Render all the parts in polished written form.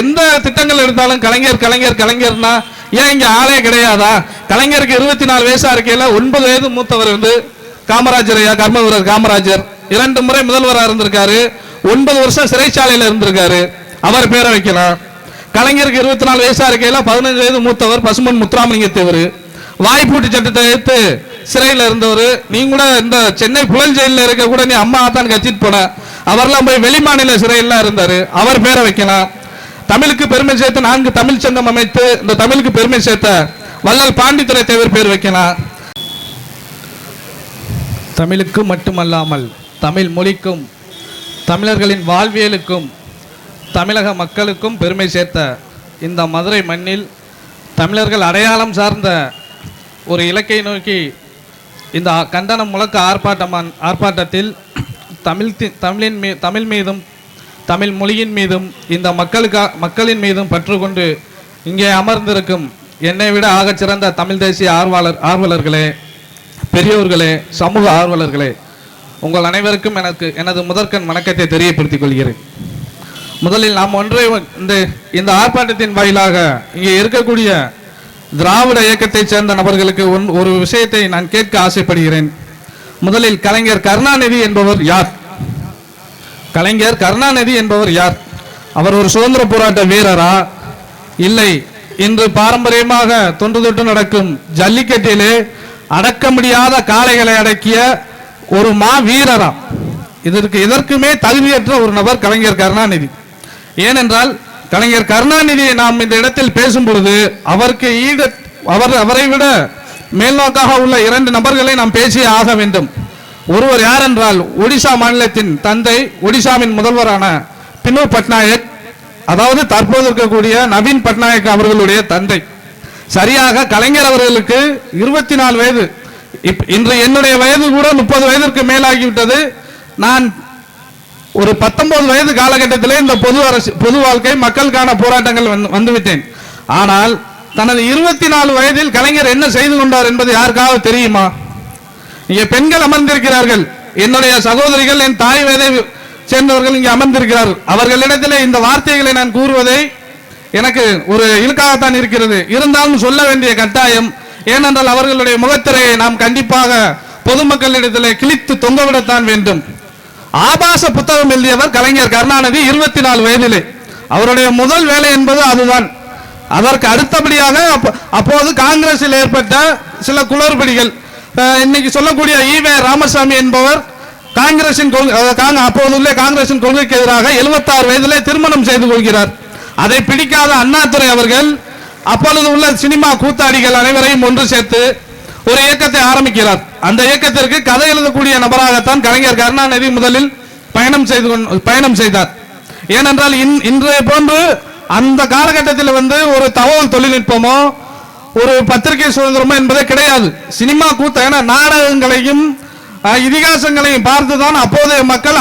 எந்த திட்டங்கள் எடுத்தாலும் கலைஞர் கலைஞர் கலைஞர்னா ஏன் இங்க ஆளே கிடையாதா? கலைஞருக்கு 24 வயசா இருக்கையில 9 வயது மூத்தவர் வந்து காமராஜர் ஐயா, கர்ம வீரர் காமராஜர் 2 முறை முதல்வராக இருந்திருக்காரு. 9 வருஷம் சிறைச்சாலையில் இருந்திருக்காரு. அவர் பேரை வைக்கலாம். கலைஞருக்கு 24 வயசா இருக்கையில 15 வயது மூத்தவர் பசுமன் முத்துராமலிங்க தேவர் வாய்ப்பூட்டு சட்டத்தை எடுத்து சிறையில் இருந்தவர். நீ கூட இந்த சென்னை புழல் ஜெயிலில் இருக்க கூட நீ அம்மா தான் கட்சிட்டு போன. அவர்லாம் போய் வெளிமாநில சிறையில் இருந்தாரு. அவர் பேரை வைக்கலாம். தமிழுக்கு பெருமை சேர்த்து 4 தமிழ் சங்கம் அமைத்து இந்த தமிழுக்கு பெருமை சேர்த்த வள்ளல் பாண்டித்துரை தேவர் பேர் வைக்கலாம். தமிழுக்கு மட்டுமல்லாமல் தமிழ் மொழிக்கும் தமிழர்களின் வாழ்வியலுக்கும் தமிழக மக்களுக்கும் பெருமை சேர்த்த இந்த மதுரை மண்ணில் தமிழர்கள் அடையாளம் சார்ந்த ஒரு இலக்கை நோக்கி இந்த கண்டன முழக்க ஆர்ப்பாட்டத்தில் தமிழ் மீதும் தமிழ் மொழியின் மீதும் இந்த மக்களின் மீதும் பற்று கொண்டு இங்கே அமர்ந்திருக்கும் என்னை விட ஆகச்சிறந்த தமிழ் தேசிய ஆர்வலர்களே, பெரியோர்களே, சமூக ஆர்வலர்களே, உங்கள் அனைவருக்கும் எனது முதற்கண் வணக்கத்தை தெரியப்படுத்திக் கொள்கிறேன். முதலில் நாம் இந்த ஆர்ப்பாட்டத்தின் வாயிலாக இங்கே இருக்கக்கூடிய திராவிட இயக்கத்தை சேர்ந்த நபர்களுக்கு ஒரு விஷயத்தை நான் கேட்க ஆசைப்படுகிறேன். முதலில் கலைஞர் கருணாநிதி என்பவர் யார்? கலைஞர் கருணாநிதி என்பவர் யார்? அவர் ஒரு சுதந்திர போராட்ட வீரரா? இல்லை, இன்று பாரம்பரியமாக தொன்று தொட்டு நடக்கும் ஜல்லிக்கட்டிலே அடக்க முடியாத காளைகளை அடக்கிய ஒரு மா வீரரா? இதற்குமே தகுதியற்ற ஒரு நபர் கலைஞர் கருணாநிதி. ஏனென்றால் கலைஞர் கருணாநிதியை நாம் இந்த இடத்தில் பேசும் பொழுது அவரை விட மேல்நோக்காக உள்ள 2 நபர்களை நாம் பேசியே ஆக வேண்டும். ஒருவர் யார் என்றால் ஒடிசா மாநிலத்தின் தந்தை, ஒடிசாவின் முதல்வரான பினு பட்நாயக், அதாவது தற்போது இருக்கக்கூடிய நவீன் பட்நாயக் அவர்களுடைய தந்தை. சரியாக கலைஞர் அவர்களுக்கு 24 வயது. இன்று என்னுடைய வயது கூட 30 வயதிற்கு மேலாகிவிட்டது. நான் ஒரு 19 வயது காலகட்டத்திலே இந்த பொது வாழ்க்கை மக்களுக்கான போராட்டங்கள் வந்துவிட்டேன். ஆனால் தனது 24 வயதில் கலைஞர் என்ன செய்து கொண்டார் என்பது யாருக்காவது தெரியுமா? இங்கே பெண்கள் அமர்ந்திருக்கிறார்கள். என்னுடைய சகோதரிகள், என் தாய் வயதை சேர்ந்தவர்கள் இங்கே அமர்ந்திருக்கிறார்கள். அவர்களிடத்தில் இந்த வார்த்தைகளை நான் கூறுவதை எனக்கு ஒரு இழுக்காகத்தான் இருக்கிறது. இருந்தாலும் சொல்ல வேண்டிய கட்டாயம். ஏனென்றால் அவர்களுடைய முகத்திரையை நாம் கண்டிப்பாக பொதுமக்களிடத்தில் கிழித்து தொங்கவிடத்தான் வேண்டும். ஆபாச புத்தகம் எழுதியவர் கலைஞர் கருணாநிதி 24 வயதிலே. அவருடைய முதல் வேலை என்பது அதுதான். அதற்கு அடுத்தபடியாக அப்போது காங்கிரஸில் ஏற்பட்ட சில குளறுபடிகள், இன்னைக்கு சொல்லக்கூடிய ஈவே ராமசாமி என்பவர் அப்போதுள்ள காங்கிரசின் கொள்கைக்கு எதிராக 76 வயதிலே திருமணம் செய்து கொள்கிறார். அதை பிடிக்காத அண்ணாதுரை அவர்கள் அப்பொழுது உள்ள சினிமா கூத்தாடிகள் அனைவரையும் ஒன்று சேர்த்து ஒரு இயக்கத்தை ஆரம்பிக்கிறார். அந்த இயக்கத்திற்கு கதை எழுதக்கூடிய நபராகத்தான் கலைஞர் கருணாநிதி முதலில் பயணம் செய்தார். ஏனென்றால் இன்றைய போன்று அந்த காலகட்டத்தில் ஒரு தகவல் தொழில்நுட்பமோ ஒரு பத்திரிகை சுதந்திரமோ என்பதே கிடையாது. சினிமா கூத்த நாடகங்களையும் இதிகாசங்களையும் பார்த்துதான் அப்போதைய மக்கள்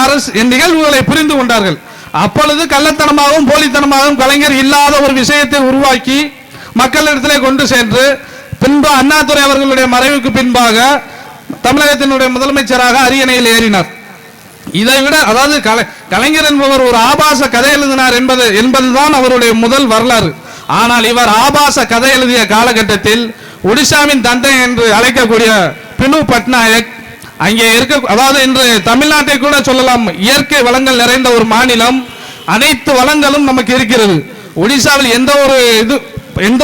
நிகழ்வுகளை புரிந்து கொண்டார்கள். அப்பொழுது கள்ளத்தனமாகவும் போலித்தனமாகவும் கலைஞர் இல்லாத ஒரு விஷயத்தை உருவாக்கி மக்களிடத்திலே கொண்டு சென்று பின்பு அண்ணாதுரை அவர்களுடைய மறைவுக்கு பின்பாக தமிழகத்தினுடைய முதலமைச்சராக அரியணையில் ஏறினார். இதை விட அதாவது கலைஞர் என்பவர் ஒரு ஆபாச கதை எழுதினார் என்பதுதான் அவருடைய முதல் வரலாறு. ஆனால் இவர் ஆபாச கதை எழுதிய காலகட்டத்தில் ஒடிசாவின் தந்தை என்று அழைக்கக்கூடிய பினு பட்நாயக் அங்கே அதாவது இன்று தமிழ்நாட்டை கூட சொல்லலாம், இயற்கை வளங்கள் நிறைந்த ஒரு மாநிலம். அனைத்து வளங்களும் நமக்கு இருக்கிறது. ஒடிசாவில் எந்த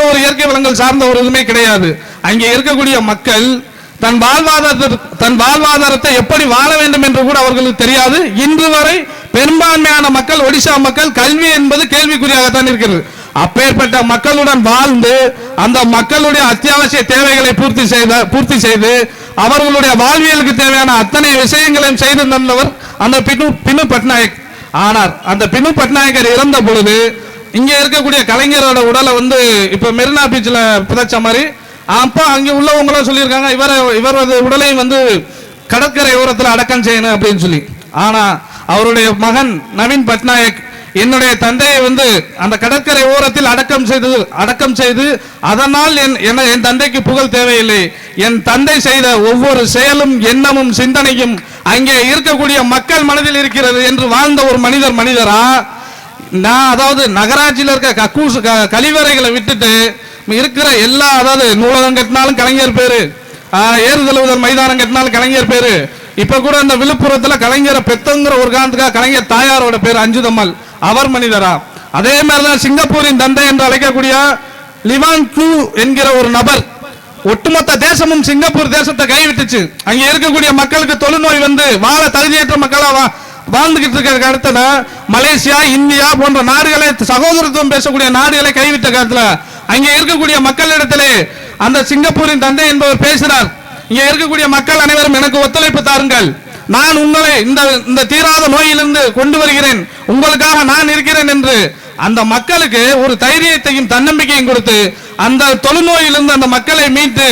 ஒரு இயற்கை வளங்கள் சார்ந்த ஒரு இதுமே கிடையாது. அங்கே இருக்கக்கூடிய மக்கள் தன் வாழ்வாதாரத்தை எப்படி வாழ வேண்டும் என்று கூட அவர்களுக்கு தெரியாது. இன்று வரை பெரும்பான்மையான மக்கள், ஒடிசா மக்கள், கல்வி என்பது கேள்விக்குறியாகத்தான் இருக்கிறது. அப்பேற்பட்ட மக்களுடன் வாழ்ந்து அந்த மக்களுடைய அத்தியாவசிய தேவைகளை பூர்த்தி செய்து அவர்களுடைய வாழ்வியலுக்கு தேவையான அத்தனை விஷயங்களையும் செய்து தந்தவர் அந்த பினு பட்நாயக். ஆனால் அந்த பினு பட்நாயக்கர் இறந்த பொழுது இங்கே இருக்கக்கூடிய கலைஞரோட உடலை இப்ப மெரினா பீச்ல புதைச்ச மாதிரி அப்போ அங்கே உள்ளவங்களும் சொல்லியிருக்காங்க, இவரது உடலையும் கடற்கரை ஓரத்தில் அடக்கம் செய்யணும் அப்படின்னு சொல்லி. ஆனா அவருடைய மகன் நவீன் பட்நாயக் என்னுடைய தந்தையை அந்த கடற்கரை ஓரத்தில் அடக்கம் செய்து அதனால் என் தந்தைக்கு புகழ் தேவையில்லை, என் தந்தை செய்த ஒவ்வொரு செயலும் எண்ணமும் சிந்தனையும் அங்கே இருக்கக்கூடிய மக்கள் மனதில் இருக்கிறது என்று வாழ்ந்த ஒரு மனிதரா நான் அதாவது நகராட்சியில் இருக்க கக்கூஸ் கழிவறைகளை விட்டுட்டு இருக்கிற எல்லா, அதாவது நூலகம் கட்டினாலும் கலைஞர் பேரு, ஏறுதழுவுதல் மைதானம் கட்டினாலும் கலைஞர் பேரு, இப்ப கூட இந்த விழுப்புரத்துல கலைஞரை பெத்தங்கிற ஒரு காரணத்துக்காக கலைஞர் தாயாரோட பேர் அஞ்சுதம்மாள், அவர் மனிதரா. அதே மாதிரிதான் சிங்கப்பூரின் தந்தை என்று அழைக்கக்கூடிய லிவான் கு என்கிற ஒரு நபர், ஒட்டுமொத்த தேசமும் சிங்கப்பூர் தேசத்தை கைவிட்டுச்சு. அங்க இருக்கக்கூடிய மக்களுக்கு தொழுநோய் வந்து வாழ தகுதியற்ற மக்களா வாழ்ந்துகிட்டு இருக்க இடத்துல மலேசியா, இந்தியா போன்ற நாடுகளை, சகோதரத்துவம் பேசக்கூடிய நாடுகளை கைவிட்ட காலத்துல அங்கே இருக்கக்கூடிய மக்களிடத்திலே அந்த சிங்கப்பூரின் தந்தை என்பவர் பேசுறார், இங்க இருக்கக்கூடிய மக்கள் அனைவரும் எனக்கு ஒத்துழைப்பு தாருங்கள், நான் உங்களை இந்த தீராத நோயிலிருந்து கொண்டு வருகிறேன், உங்களுக்காக நான் இருக்கிறேன் என்று அந்த மக்களுக்கு ஒரு தைரியத்தையும் தன்னம்பிக்கையும் கொடுத்து அந்த தொழுநோயிலிருந்து அந்த மக்களை மீட்டு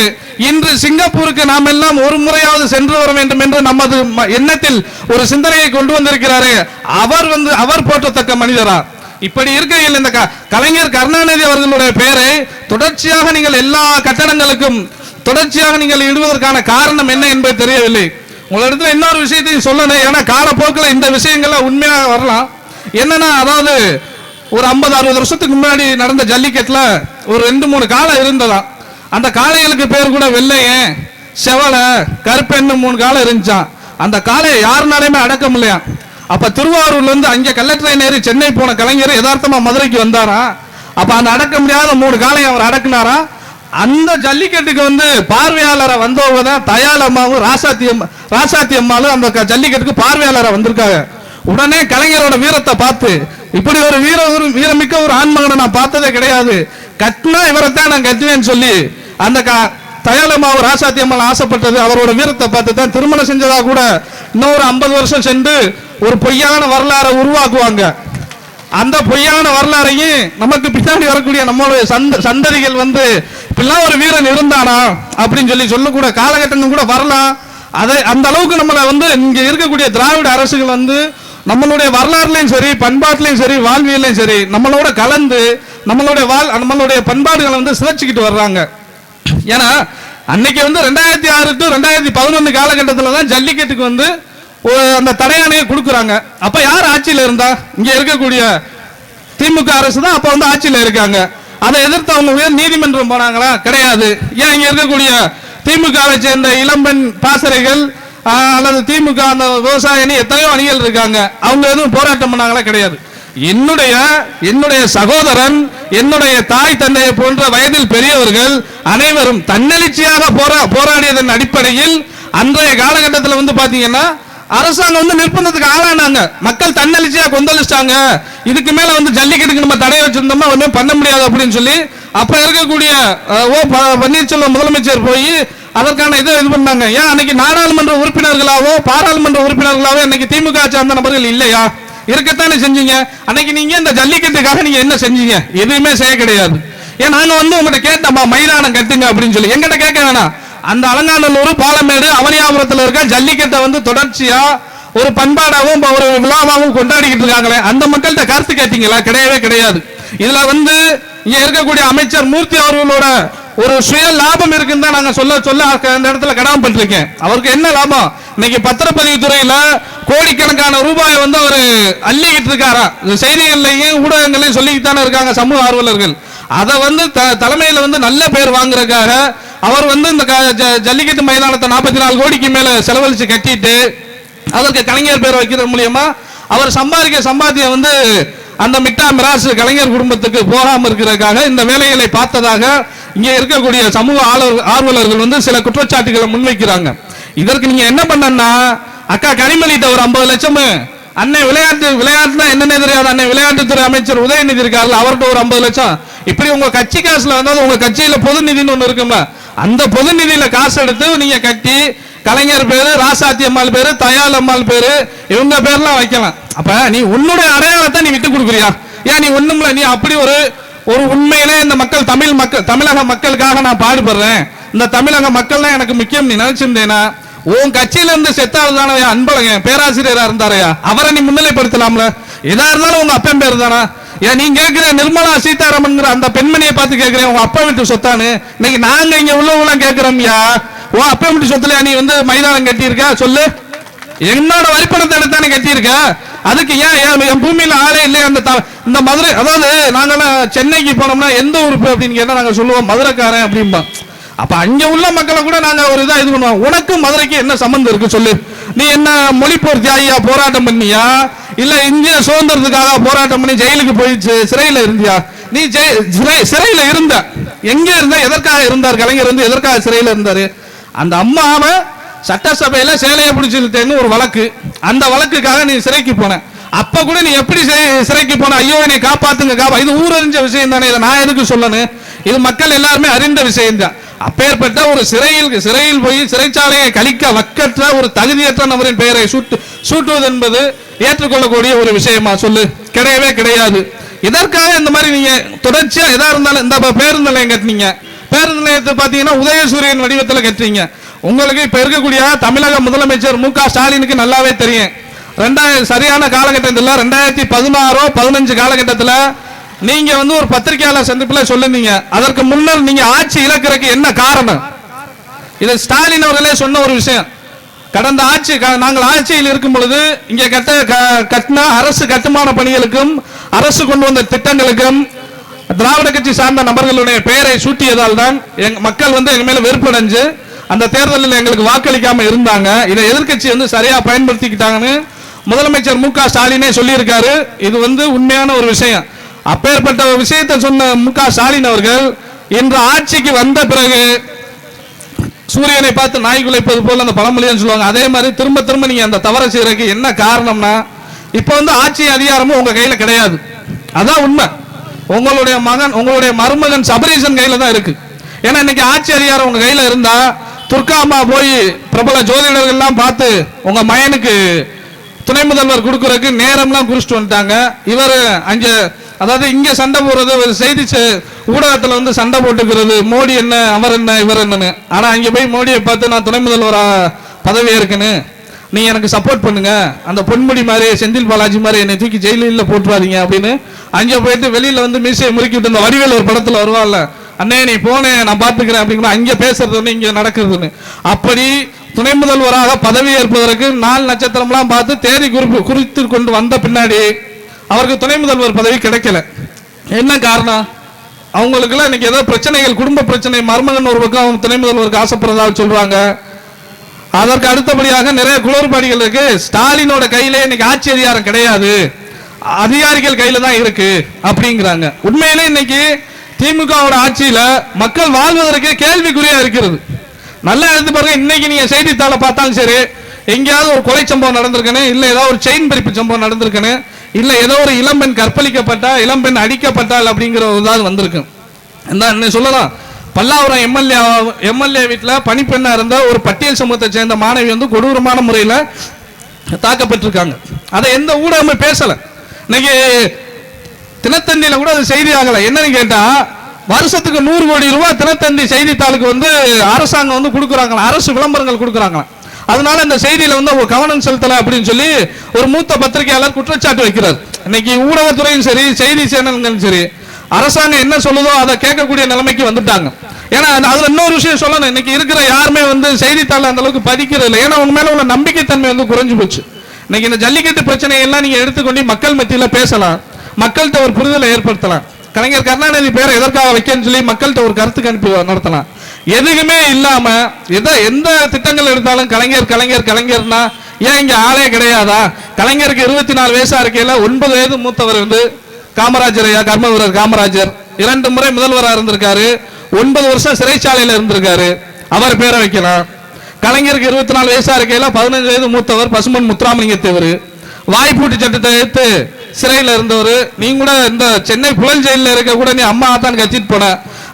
இன்று சிங்கப்பூருக்கு நாம் எல்லாம் ஒரு முறையாவது சென்று வர வேண்டும் என்று நமது எண்ணத்தில் ஒரு சிந்தனையை கொண்டு வந்திருக்கிறாரே, அவர் போற்றத்தக்க மனிதரா. இப்படி இருக்கையில் இந்த கலைஞர் கருணாநிதி அவர்களுடைய பெயரை தொடர்ச்சியாக நீங்கள் எல்லா கட்டடங்களுக்கும் தொடர்ச்சியாக நீங்கள் இடுவதற்கான காரணம் என்ன என்பது தெரியவில்லை. உங்களிடத்துல இன்னொரு விஷயத்தையும் சொல்லணும், ஏன்னா காலப்போக்கில் இந்த விஷயங்கள்லாம் உண்மையாக வரலாம். என்னன்னா, அதாவது ஒரு 50-60 வருஷத்துக்கு முன்னாடி நடந்த ஜல்லிக்கட்டுல ஒரு 2-3 காளை இருந்ததாம். அந்த காளைகளுக்கு பேர் கூட வெள்ளையன், செவலை, கருப்பெண்ணு 3 காளை இருந்துச்சான். அந்த காளையை யாருனாலையுமே அடக்க முடியலையா. அப்ப திருவாரூர்ல இருந்து அங்க கல்லட்ரெயின் ஏறி சென்னை போன கலைஞர் யதார்த்தமா மதுரைக்கு வந்தாரா. அப்ப அந்த அடக்க முடியாத 3 காளையை அவர் அடக்குனாரா. அந்த ஜல்லிக்கட்டுக்கு வந்து பார்வையாளரை வந்தவங்க தான் தயாள் அம்மாவும் ராசாத்தி அம்மாவும் அந்த ஜல்லிக்கட்டுக்கு பார்வையாளரை வந்திருக்காங்க. உடனே கலைஞரோட வீரத்தை பார்த்து, இப்படி ஒரு வீரமிக்க ஒரு ஆண்மகனை நான் பார்த்ததே கிடையாது, கட்டினா இவரைத்தான் நான் கட்டுவேன்னு சொல்லி அந்த தயாளம்மாவும் ராசாத்தி அம்மாவும் ஆசைப்பட்டது அவரோட வீரத்தை பார்த்து தான் திருமணம் செஞ்சதா கூட இன்னொரு 50 வருஷம் சென்று ஒரு பொய்யான வரலாறை உருவாக்குவாங்க. அந்த பொய்யான வரலாறையும் நமக்கு பின்னாடி வரக்கூடிய நம்மளுடைய சந்ததிகள் வந்து இப்பெல்லாம் ஒரு வீரன் இருந்தானா அப்படின்னு சொல்லக்கூட காலகட்டங்கள் கூட வரலாம். அதை அந்த அளவுக்கு நம்மளை வந்து இங்க இருக்கக்கூடிய திராவிட அரசுகள் வந்து நம்மளுடைய வரலாறுலையும் சரி, பண்பாட்டிலையும் சரி, வாழ்வியலையும் சரி நம்மளோட கலந்து நம்மளுடைய பண்பாடுகளை வந்து சிதைச்சுக்கிட்டு வர்றாங்க. ஏன்னா அன்னைக்கு வந்து 2006 to 2011 காலகட்டத்தில் தான் ஜல்லிக்கட்டுக்கு வந்து அந்த தடையாணையை கொடுக்குறாங்க. அப்ப யார் ஆட்சியில் இருந்தா? இங்க இருக்கக்கூடிய திமுக அரசு தான் அப்ப வந்து ஆட்சியில் இருக்காங்க. அதை எதிர்த்து அவங்க உயர் நீதிமன்றம் போனாங்களா? கிடையாது. ஏன் இங்க இருக்கக்கூடிய திமுகவை சேர்ந்த இளம்பெண் பாசறைகள் அல்லது திமுக அந்த விவசாய அணி எத்தனையோ அணிகள் இருக்காங்க, அவங்க எதுவும் போராட்டம் பண்ணாங்களா? கிடையாது. என்னுடைய சகோதரன், என்னுடைய தாய் தந்தையை போன்ற வயதில் பெரியவர்கள் அனைவரும் தன்னெழுச்சியாக போராடியதன் அடிப்படையில் அன்றைய காலகட்டத்தில் வந்து பாத்தீங்கன்னா அரசாங்கம் வந்து நிர்பந்தத்துக்கு ஆளானாங்க. மக்கள் தன்னெழுச்சியா கொந்தளிச்சிட்டாங்க. இதுக்கு மேல வந்து ஜல்லிக்கட்டுக்கு நம்ம தடை வச்சிருந்தோம்னா ஒன்றும் பண்ண முடியாது அப்படின்னு சொல்லி அப்ப இருக்கக்கூடிய பன்னீர்செல்வம் முதலமைச்சர் போய் அதற்கான இது பண்ணாங்க. ஏன் அன்னைக்கு நாடாளுமன்ற உறுப்பினர்களாவோ பாராளுமன்ற உறுப்பினர்களாவோ இன்னைக்கு திமுக சார்ந்த நபர்கள் இல்லையா? இருக்கத்தானே செஞ்சீங்க. அன்னைக்கு நீங்க இந்த ஜல்லிக்கட்டுக்காக நீங்க என்ன செஞ்சீங்க? எதுவுமே செய்ய கிடையாது. ஏன் நாங்க வந்து உங்கள்கிட்ட கேட்டோமா மைதானம் கட்டுங்க அப்படின்னு சொல்லி? எங்கிட்ட கேட்க வேணாம். அந்த அலங்காநல்லூர், பாலமேடு, அவனியாபுரத்தில் இருக்க ஜல்லிக்கட்டை வந்து தொடர்ச்சியா ஒரு பண்பாடாவும் ஒரு விழாவாகவும் கொண்டாடிக்கிட்டு இருக்காங்களே, அந்த மக்கள்கிட்ட கருத்து கேட்டீங்களா? கிடையவே கிடையாது. இதுல வந்து இங்க இருக்கக்கூடிய அமைச்சர் மூர்த்தி அவர்களோட ஒரு சுய லாபம் இருக்குன்னு தான் நாங்க சொல்ல அந்த இடத்துல கடமைப்பட்டிருக்கேன். அவருக்கு என்ன லாபம்? இன்னைக்கு பத்திரப்பதிவு துறையில கோடிக்கணக்கான ரூபாயை வந்து அவர் அள்ளிக்கிட்டு இருக்காரா? செய்திகள்லையும் ஊடகங்களையும் சொல்லிக்கிட்டு தானே இருக்காங்க சமூக ஆர்வலர்கள். அதை வந்து தலைமையில வந்து நல்ல பேர் வாங்குறதுக்காக அவர் வந்து இந்த ஜல்லிக்கட்டு மைதானத்தை 44 கோடிக்கு மேல செலவழிச்சு கட்டிட்டு அதற்கு கலைஞர் பேர் வைக்கிறது மூலியமா அவர் சம்பாத்தியம் வந்து அந்த மிட்டா மிராசு கலைஞர் குடும்பத்துக்கு போகாம இருக்கிறதுக்காக இந்த வேலைகளை பார்த்ததாக இங்க இருக்கக்கூடிய சமூக ஆர்வலர்கள் வந்து சில குற்றச்சாட்டுகளை முன்வைக்கிறாங்க. இதற்கு நீங்க என்ன பண்ணா, அக்கா கனிமொழிட்ட ஒரு 50 லட்சம், அன்னை விளையாட்டுனா என்னன்னே தெரியாது அன்னை விளையாட்டுத்துறை அமைச்சர் உதயநிதி இருக்காரு, அவர்கிட்ட ஒரு 50 லட்சம். இப்படி உங்க கட்சி காசுல வந்தாலும் உங்க கட்சியில பொது நிதினு ஒண்ணு இருக்குமா, அந்த பொது நிதியில காசு எடுத்து நீங்க கட்டி கலைஞர் பேரு, ராசாத்தி அம்மாள் பேரு, தயாள் அம்மாள் பேரு, இவங்க பேர்லாம் வைக்கலாம். அப்ப நீ உன்னுடைய அடையாளத்தை நீ விட்டு கொடுக்குறியா? ஏன் நீ ஒண்ணும்ல, நீ அப்படி ஒரு உண்மையிலே இந்த தமிழக மக்களுக்காக நான் பாடுபடுறேன், இந்த தமிழக மக்கள் தான் எனக்கு முக்கியம் நீ நினைச்சிருந்தேனா, உன் கட்சியில இருந்து செத்தாருதான அன்பழக பேராசிரியரா இருந்தாரையா, அவரை நீ முன்னிலைப்படுத்தலாம்ல. எதா இருந்தாலும் உங்க அப்பன் பேர் தானா? ஏன் நீ கேட்கிற நிர்மலா சீதாராமன் அந்த பெண்மணியை பார்த்து கேட்கிறேன் உங்க அப்பா வீட்டு சொத்தானு? இன்னைக்கு நாங்க இங்க உள்ளவங்களாம் கேட்கிறோம்யா, உன் அப்பா வீட்டு சொத்துல நீ வந்து மைதானம் கட்டியிருக்க சொல்லு. என்னோட வரிப்பணத்தை எடுத்தானே கட்டியிருக்க. அதுக்கு ஏன் என் பூமியில ஆளே இல்லையா? இந்த மதுரை, அதாவது நாங்கெல்லாம் சென்னைக்கு போனோம்னா எந்த ஊருக்கு அப்படின்னு கேட்டா நாங்க சொல்லுவோம் மதுரைக்காரன் அப்படின்பா. அப்ப அங்க உள்ள மக்களை கூட நாங்க ஒரு இதா இது பண்ணுவோம். உனக்கு மதுரைக்கு என்ன சம்பந்தம் இருக்கு சொல்லு? நீ என்ன மொழிப்போர் தியாகியா போராட்டம் பண்ணியா, இல்ல இந்திய சுதந்திரத்துக்காக போராட்டம் பண்ணி ஜெயிலுக்கு போயிடுச்சு சிறையில இருந்தியா? நீ சிறையில இருந்த, எங்க இருந்த, எதற்காக இருந்தார் கலைஞர் வந்து எதற்காக சிறையில இருந்தாரு? அந்த அம்மாவை சட்டசபையில சேலையை பிடிச்சிருத்தேன்னு ஒரு வழக்கு, அந்த வழக்குக்காக நீ சிறைக்கு போன. அப்ப கூட நீ எப்படி சிறைக்கு போன? ஐயோ என்னை காப்பாத்துங்க, இது ஊரறிஞ்ச விஷயம் தானே, இதை நான் எதுக்கு சொல்லணும்? இது மக்கள் எல்லாருமே அறிந்த விஷயம் தான். அப்பேற்பட்ட ஒரு சிறையில் போய் சிறைச்சாலையை கழிக்க வக்கற்ற ஒரு தகுதியற்ற நபரின் பெயரை சூட்டுவது என்பது ஏற்றுக்கொள்ளக்கூடிய ஒரு விஷயமா சொல்லு? கிடையவே கிடையாது. இதற்காக இந்த மாதிரி நீங்க தொடர்ச்சியா எதா இருந்தாலும், இந்த பேருந்து நிலையம் கட்டினீங்க, பேருந்து நிலையத்தை பாத்தீங்கன்னா உதயசூரியன் வடிவத்தில் கட்டுறீங்க. உங்களுக்கு இப்ப இருக்கக்கூடிய தமிழக முதலமைச்சர் மு.க. ஸ்டாலினுக்கு நல்லாவே தெரியும், சரியான காலகட்டத்தில் 2016-15 காலகட்டத்தில் நீங்க வந்து ஒரு பத்திரிகையாளர் சந்திப்புல சொல்லுங்க, அதற்கு முன்னர் நீங்க ஆட்சி இழக்கிறதுக்கு என்ன காரணம்? இது ஸ்டாலின் அவர்களே சொன்ன ஒரு விஷயம். கடந்த ஆட்சி, நாங்கள் ஆட்சியில் இருக்கும் பொழுது இங்க கட்டின அரசு கட்டுமான பணிகளுக்கும் அரசு கொண்டு வந்த திட்டங்களுக்கும் திராவிட கட்சி சார்ந்த நபர்களுடைய பெயரை சூட்டியதால் தான் மக்கள் வந்து எங்க மேல வெறுப்படைஞ்சு அந்த தேர்தலில் எங்களுக்கு வாக்களிக்காம இருந்தாங்க. இதை எதிர்கட்சி வந்து சரியா பயன்படுத்திக்கிட்டாங்கன்னு முதலமைச்சர் மு.க. ஸ்டாலினே சொல்லியிருக்காரு. இது வந்து உண்மையான ஒரு விஷயம். அப்பேற்பட்ட விஷயத்தை சொன்ன மு.க. ஸ்டாலின் அவர்கள் இன்று ஆட்சிக்கு வந்த பிறகு சூரியனை பார்த்து நாய் குலைப்பது போல அந்த பழமொழின்னு சொல்லுவாங்க. அதே மாதிரி திரும்ப திரும்ப நீங்க அந்த தவறை செய்யறதுக்கு என்ன காரணம்னா, இப்ப வந்து ஆட்சி அதிகாரமும் உங்க கையில கிடையாது. அதான் உண்மை. உங்களுடைய மகன், உங்களுடைய மருமகன் சபரீசன் கையில தான் இருக்கு. ஏன்னா இன்னைக்கு ஆட்சி அதிகாரம் உங்க கையில இருந்தா துர்காமா போய் பிரபல ஜோதிடர்கள் எல்லாம் பார்த்து உங்க மகனுக்கு துணை முதல்வர் கொடுக்கறதுக்கு நேரம்லாம் குறிச்சிட்டு வந்துட்டாங்க. இவர் அங்க, அதாவது இங்க சண்டை போடுறது, ஒரு செய்தி ஊடகத்துல வந்து சண்டை போட்டுக்கிறது, மோடி என்ன அவர் என்ன இவர் என்னன்னு. ஆனா அங்க போய் மோடியை பார்த்து நான் துணை முதல்வர் பதவியே இருக்குன்னு, நீ எனக்கு சப்போர்ட் பண்ணுங்க, அந்த பொன்முடி மாதிரி செந்தில் பாலாஜி மாதிரி என்னை தூக்கி ஜெயிலில் போட்டுறாதீங்க அப்படின்னு அங்க போயிட்டு வெளியில வந்து மீசையை முறுக்கிட்டு இந்த வடிவேல் ஒரு படத்துல வருவாள்ல, அண்ணே நீ போனேன் நான் பாத்துக்கிறேன் அப்படிங்கிற அங்க பேசுறது இங்க நடக்குதுன்னு. அப்படி துணை முதல்வராக பதவி ஏற்பதற்கு 4 நட்சத்திரம்லாம் பார்த்து தேதி குறித்து கொண்டு வந்த பின்னாடி அவருக்கு துணை முதல்வர் பதவி கிடைக்கல. என்ன காரணம்? அவங்களுக்குலாம் இன்னைக்கு ஏதோ பிரச்சனைகள், குடும்ப பிரச்சனை, மருமகன் ஒரு பக்கம் அவங்க துணை முதல்வருக்கு ஆசைப்படுறதா சொல்றாங்க. அதற்கு அடுத்தபடியாக நிறைய குளறுபடிகள் இருக்கு. ஸ்டாலினோட கையிலே இன்னைக்கு ஆட்சி அதிகாரம் கிடையாது, அதிகாரிகள் கையில தான் இருக்கு அப்படிங்கிறாங்க. உண்மையிலே இன்னைக்கு திமுகவோட ஆட்சியில மக்கள் வாழ்வதற்கே கேள்விக்குறியா இருக்கிறது. நல்லா எடுத்து பாருங்க. இன்னைக்கு நீங்க செய்தித்தாளை பார்த்தாலும் சரி, எங்கேயாவது ஒரு கொலை சம்பவம் நடந்திருக்கணும், இல்ல ஏதாவது ஒரு செயின் பறிப்பு சம்பவம் நடந்திருக்கணும், இல்ல ஏதோ ஒரு இளம்பெண் கற்பழிக்கப்பட்டா, இளம்பெண் அடிக்கப்பட்டால் அப்படிங்கிற ஒரு வந்திருக்கு. என்ன சொல்லலாம், பல்லாவரம் எம்எல்ஏ வீட்டில் பணிப்பெண்ணா இருந்த ஒரு பட்டியல் சமூகத்தை சேர்ந்த மாணவி வந்து கொடூரமான முறையில் தாக்கப்பட்டிருக்காங்க. அதை எந்த ஊடகமே பேசல. இன்னைக்கு தினத்தந்தியில கூட அது செய்தி ஆகல. என்னன்னு கேட்டா, வருஷத்துக்கு 100 கோடி ரூபாய் தினத்தந்தி செய்தித்தாளுக்கு வந்து அரசாங்கம் வந்து கொடுக்குறாங்களா, அரசு விளம்பரங்கள் கொடுக்குறாங்களா. அதனால இந்த செய்தியில வந்து ஒரு கவனம் செலுத்தல அப்படின்னு சொல்லி ஒரு மூத்த பத்திரிகையாளர் குற்றச்சாட்டு வைக்கிறார். இன்னைக்கு ஊடகத்துறையும் சரி, செய்தி சேனல்களும் சரி, அரசாங்கம் என்ன சொல்லுதோ அதை கேட்கக்கூடிய நிலைமைக்கு வந்துட்டாங்க. ஏன்னா அதுல இன்னொரு விஷயம் சொல்லணும், இன்னைக்கு இருக்கிற யாருமே வந்து செய்தித்தாள் அந்த அளவுக்கு படிக்கிறது இல்லை. ஏன்னா உங்க மேல உள்ள நம்பிக்கைத்தன்மை வந்து குறைஞ்சு போச்சு. இன்னைக்கு இந்த ஜல்லிக்கட்டு பிரச்சனை எல்லாம் நீங்க எடுத்துக்கொண்டு மக்கள் மத்தியில பேசலாம், மக்கள்கிட்ட ஒரு புரிதலை ஏற்படுத்தலாம். கலைஞர் கருணாநிதி பேரை எதற்காக வைக்கன்னு சொல்லி மக்கள்கிட்ட ஒரு கருத்து கணிப்பு நடத்தலாம். எதுவுமே இல்லாம எந்த திட்டங்கள் எடுத்தாலும் கலைஞர் கலைஞர் கலைஞர்னா, ஏன் இங்க ஆளே கிடையாதா? கலைஞருக்கு 24 வயசா இருக்கையில 9 வயது மூத்தவர் வந்து காமராஜர், கர்ம வீரர் காமராஜர் 2 முறை முதல்வராக இருந்திருக்காரு, 9 வருஷம் சிறைச்சாலையில இருந்திருக்காரு, அவர் பேரை வைக்கலாம். கலைஞருக்கு 24 வயசா இருக்கையில 15 வயது மூத்தவர் பசுமன் முத்துராமலிங்க தேவர், வாய்ப்பூட்டு சட்டத்தை எடுத்து சிறையில் இருந்தவர். நீங்க கூட இந்த சென்னை புழல் ஜெயிலில் இருக்க கூட நீ அம்மா தான் கத்திட்டு போன,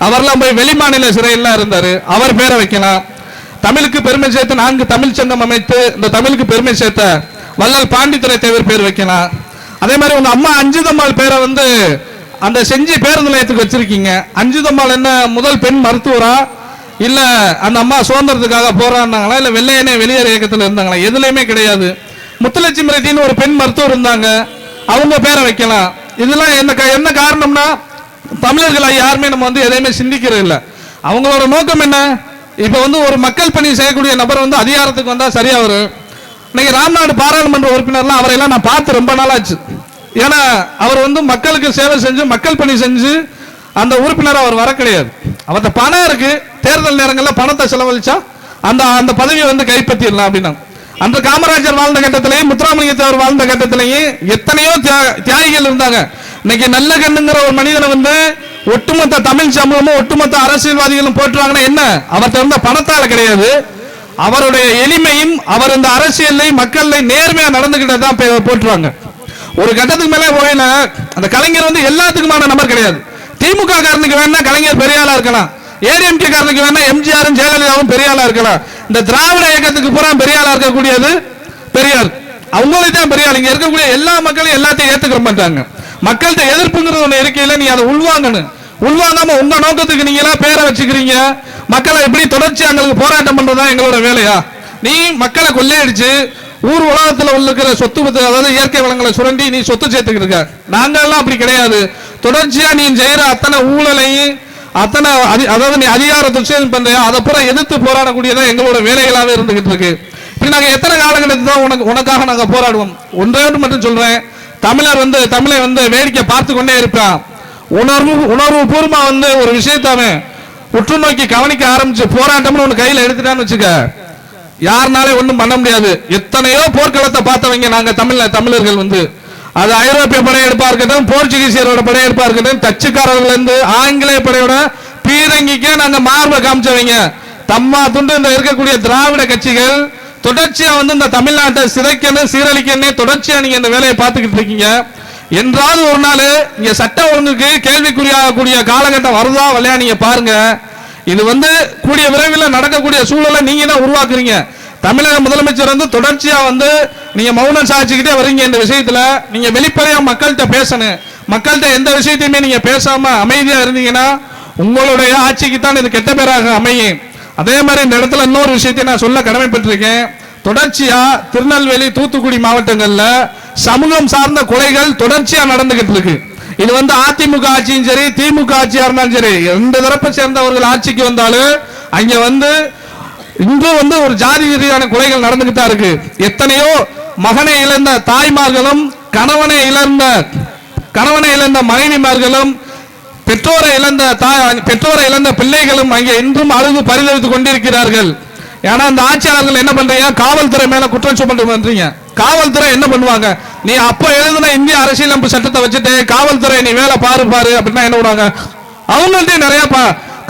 அவர்லாம் போய் வெளிமாநில சிறையில் இருந்தாரு, அவர் பேரை வைக்கலாம். தமிழுக்கு பெருமை சேர்த்து 4 தமிழ் சங்கம் அமைத்து இந்த தமிழுக்கு பெருமை சேர்த்த வள்ளல் பாண்டித்துரை தேவர் பேர் வைக்கலாம். அதே மாதிரி உங்க அம்மா அஞ்சுதம்மாள் பேரை வந்து அந்த செஞ்சி பேருந்து நிலையத்துக்கு வச்சிருக்கீங்க. அஞ்சுதம்மாள் என்ன முதல் பெண் மருத்துவரா, இல்ல அந்த அம்மா சுதந்திரத்துக்காக போராடினாங்களா, இல்ல வெள்ளையனே வெளியேற இயக்கத்தில் இருந்தாங்களா? எதுலையுமே கிடையாது. முத்துலட்சுமி ரெட்டின்னு ஒரு பெண் மருத்துவர் இருந்தாங்க, அவங்க பேரை வைக்கலாம். இதெல்லாம் என்ன காரணம்னா, தமிழர்களை யாருமே நம்ம வந்து எதையுமே சிந்திக்கிறது இல்லை. அவங்களோட நோக்கம் என்ன? இப்ப வந்து ஒரு மக்கள் பணி செய்யக்கூடிய நபர் வந்து அதிகாரத்துக்கு வந்தா சரியா வரும். இன்னைக்கு ராம்நாடு பாராளுமன்ற உறுப்பினர்லாம் அவரையெல்லாம் நான் பார்த்து ரொம்ப நாளாச்சு. ஏன்னா அவர் வந்து மக்களுக்கு சேவை செஞ்சு மக்கள் பணி செஞ்சு அந்த உறுப்பினர் அவர் வர கிடையாது. அவர்கிட்ட பணம் இருக்கு, தேர்தல் நேரங்களில் பணத்தை செலவழிச்சா அந்த அந்த பதவியை வந்து கைப்பற்றிடலாம் அப்படின்னா. அன்று காமராஜர் வாழ்ந்த கட்டத்திலையும் முத்துராமலிங்க தேவர் வாழ்ந்த கட்டத்திலையும் எத்தனையோ தியாகிகள் இருந்தாங்க. இன்னைக்கு நல்ல கண்ணுங்கிற ஒரு மனிதனை வந்து ஒட்டுமொத்த தமிழ் சமூகமும் ஒட்டுமொத்த அரசியல்வாதிகளும் போட்டுறாங்கன்னா என்ன, அவர்கிட்ட இருந்த பணத்தால கிடையாது, அவருடைய எளிமையும் அவர் இந்த அரசியலையும் மக்கள் நேர்மையா நடந்துகிட்டதான் போட்டுருவாங்க. ஒரு கட்டத்துக்கு மேல போயில அந்த கலைஞர் வந்து எல்லாத்துக்குமான நபர் கிடையாது. திமுக காரனுக்கு வேணா கலைஞர் பெரிய ஆளா இருக்கலாம், ஏடிஎம்கே காரனுக்கு வேணா எம்ஜிஆரும் ஜெயலலிதாவும் பெரிய ஆளா இருக்கலாம். இந்த திராவிட இயக்கத்துக்கு பூரா பெரிய ஆளா இருக்கக்கூடியது பெரியார், அவங்களே தான் பெரிய ஆள். இங்க இருக்கக்கூடிய எல்லா மக்களையும் எல்லாத்தையும் ஏத்துக்க மாட்டாங்க. மக்கள்கிட்ட எதிர்ப்புங்கிறது ஒண்ணு இருக்கையில நீ அதை உள்வாங்கணும். உள்வாங்காம உங்க நோக்கத்துக்கு நீங்க எல்லாம் பேரை வச்சுக்கிறீங்க. மக்களை எப்படி தொடர்ச்சி எங்களுக்கு போராட்டம் பண்றதுதான் எங்களோட வேலையா? நீ மக்களை கொள்ளையடிச்சு ஊர் உலகத்துல இருக்கிற சொத்து, அதாவது இயற்கை வளங்களை சுரண்டி நீ சொத்து சேர்த்துக்கிட்டு இருக்க. நாங்க எல்லாம் அப்படி கிடையாது. தொடர்ச்சியா நீ செய்யற அத்தனை ஊழலையும் அத்தனை அதாவது நீ அதிகாரத்தை பண்றியா அதை பூரா எதிர்த்து போராடக்கூடியதான் எங்களோட வேலைகளாவே இருந்துகிட்டு இருக்கு. இப்படி நாங்க எத்தனை காலகட்டத்தில் தான் உனக்காக நாங்க போராடுவோம். ஒன்றே மட்டும் சொல்றேன், தமிழை வந்து வேடிக்கை பார்த்து கொண்டே இருப்பான். உணர்வு பூர்வமா வந்து ஒரு விஷயத்தாவே உற்று நோக்கி கவனிக்க ஆரம்பிச்சு போராட்டம்னு ஒண்ணு கையில எடுத்துட்டான்னு வச்சுக்க, யாருனாலே ஒண்ணும் பண்ண முடியாது. எத்தனையோ போர்க்களத்தை பார்த்தவங்க நாங்க தமிழர்கள் வந்து, அது ஐரோப்பிய படையெடுப்பா இருக்கட்டும், போர்ச்சுகீசியரோட படையெடுப்பா இருக்கட்டும், டச்சுக்காரர்கள் இருந்து ஆங்கிலேய படையோட பீரங்கிக்கே நாங்க மார்பை காமிச்சவங்க. தம்மா துண்டு இந்த இருக்கக்கூடிய திராவிட கட்சிகள் தொடர்ச்சியா வந்து இந்த தமிழ்நாட்டை சிதைக்கணும் சீரழிக்கணும் தொடர்ச்சியா நீங்க இந்த வேலையை பார்த்துக்கிட்டு இருக்கீங்க. என்றாவது ஒரு நாள் இங்க சட்ட ஒழுங்குக்கு கேள்விக்குறியாகக்கூடிய காலகட்டம் வருதா வரலையா நீங்க பாருங்க. இது வந்து கூடிய விரைவில் நடக்கக்கூடிய சூழலை நீங்க தான் உருவாக்குறீங்க. தமிழக முதலமைச்சர் வந்து தொடர்ச்சியா வந்து நீங்க மௌனம் சாதிச்சுக்கிட்டே வரீங்க. இந்த விஷயத்துல நீங்க வெளிப்படையா மக்கள்கிட்ட பேசணும். மக்கள்கிட்ட எந்த விஷயத்தையுமே நீங்க பேசாம அமைதியா இருந்தீங்கன்னா உங்களுடைய ஆட்சிக்கு தான் இது கெட்ட பேராக அமையும். அதே மாதிரி இந்த இடத்துல இன்னொரு விஷயத்தை நான் சொல்ல கடமைப்பட்டிருக்கேன். தொடர்ச்சியா திருநெல்வேலி தூத்துக்குடி மாவட்டங்கள்ல சமூகம் சார்ந்த கொலைகள் தொடர்ச்சியா நடந்துகிட்டு இருக்கு. இது வந்து அதிமுக ஆட்சியும் சரி திமுக ஆட்சியா இருந்தாலும் சரி, ரெண்டு தரப்பை சேர்ந்தவர்கள் ஆட்சிக்கு வந்தாலும் அங்க வந்து இன்று வந்து ஒரு ஜாதி ரீதியான கொலைகள் நடந்துகிட்டு தான் இருக்கு. எத்தனையோ மகனை இழந்த தாய்மார்களும் கணவனை இழந்த மனைவிமார்களும் பெற்றோரை இழந்த பிள்ளைகளும் அங்கே இன்றும் அழுது பரிதவித்துக் கொண்டிருக்கிறார்கள். ஏன்னா அந்த ஆட்சியாளர்கள் என்ன பண்றீங்க, காவல்துறை மேல குற்றம் சுமத்து பண்றீங்க. காவல்துறை என்ன பண்ணுவாங்க, நீ அப்ப எழுதின இந்திய அரசியலமைப்பு சட்டத்தை வச்சுட்டு காவல்துறை நீ வேலை பாரு அப்படின்னா என்ன பண்ணுவாங்க, அவங்கள்ட்ட நிறைய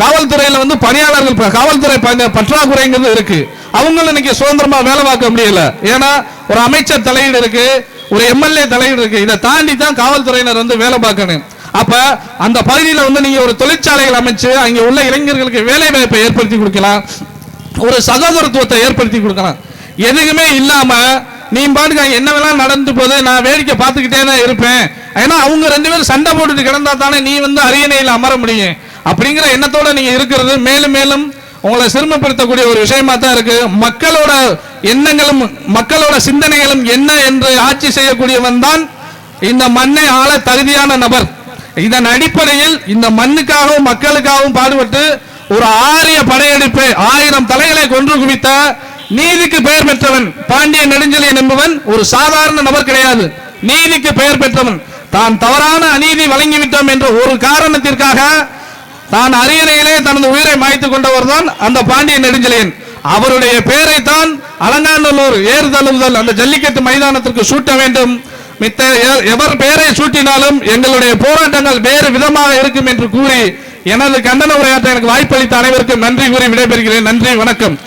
காவல்துறையில வந்து பணியாளர்கள் காவல்துறை பற்றாக்குறைங்கிறது இருக்கு. அவங்களும் இன்னைக்கு சுதந்திரமா வேலை பார்க்க முடியல. ஏன்னா ஒரு அமைச்சர் தலையீடு இருக்கு, ஒரு எம்எல்ஏ தலையீடு இருக்கு. இதை தாண்டி தான் காவல்துறையினர் வந்து வேலை பார்க்கணும். அப்ப அந்த பகுதியில் வந்து நீங்க ஒரு தொழிற்சாலைகள் அமைச்சு அங்க உள்ள இளைஞர்களுக்கு வேலை வாய்ப்பை ஏற்படுத்தி கொடுக்கலாம், ஒரு சகோதரத்துவத்தை ஏற்படுத்தி கொடுக்கலாம். எதுவுமே இல்லாம நீ பாட்டுக்கு என்ன வேணாலும் நடந்து போது நான் வேடிக்கை பார்த்துக்கிட்டே தான் இருப்பேன். ஏன்னா அவங்க ரெண்டு பேரும் சண்டை போட்டுட்டு கிடந்தா தானே நீ வந்து அரியணையில் அமர முடியும் அப்படிங்கிற எண்ணத்தோட நீங்க இருக்கிறது மேலும் மேலும் உங்களை சிரமப்படுத்தக்கூடிய ஒரு விஷயமா தான் இருக்கு. மக்களோட எண்ணங்களும் மக்களோட சிந்தனைகளும் என்ன என்று ஆட்சி செய்யக்கூடியவன் தான் இந்த மண்ணை ஆள தகுதியான நபர். இதன் அடிப்படையில் இந்த மண்ணுக்காகவும் மக்களுக்காகவும் பாடுபட்டு ஒரு ஆரிய படையெடுப்பு 1000 தலைகளை கொன்று குவித்த நீதிக்கு பெயர் பெற்றவன் பாண்டியன் நெடுஞ்செழியன் என்பவன் ஒரு சாதாரண நபர் கிடையாது. நீதிக்கு பெயர் பெற்றவன். தான் தவறான அநீதி வழங்கிவிட்டோம் என்ற ஒரு காரணத்திற்காக தான் அரியணையிலே தனது உயிரை மாய்த்து கொண்டவர் தான் அந்த பாண்டியன் நெடுஞ்செழியன். அவருடைய பெயரை தான் அலங்காநல்லூர் ஏறுதழுவுதல் அந்த ஜல்லிக்கட்டு மைதானத்திற்கு சூட்ட வேண்டும். மித்த எவர் பெயரை சூட்டினாலும் எங்களுடைய போராட்டங்கள் வேறு விதமாக இருக்கும் என்று கூறி எனது கண்டன உரையாற்ற எனக்கு வாய்ப்பளித்த அனைவருக்கும் நன்றி கூறி விடைபெறுகிறேன். நன்றி, வணக்கம்.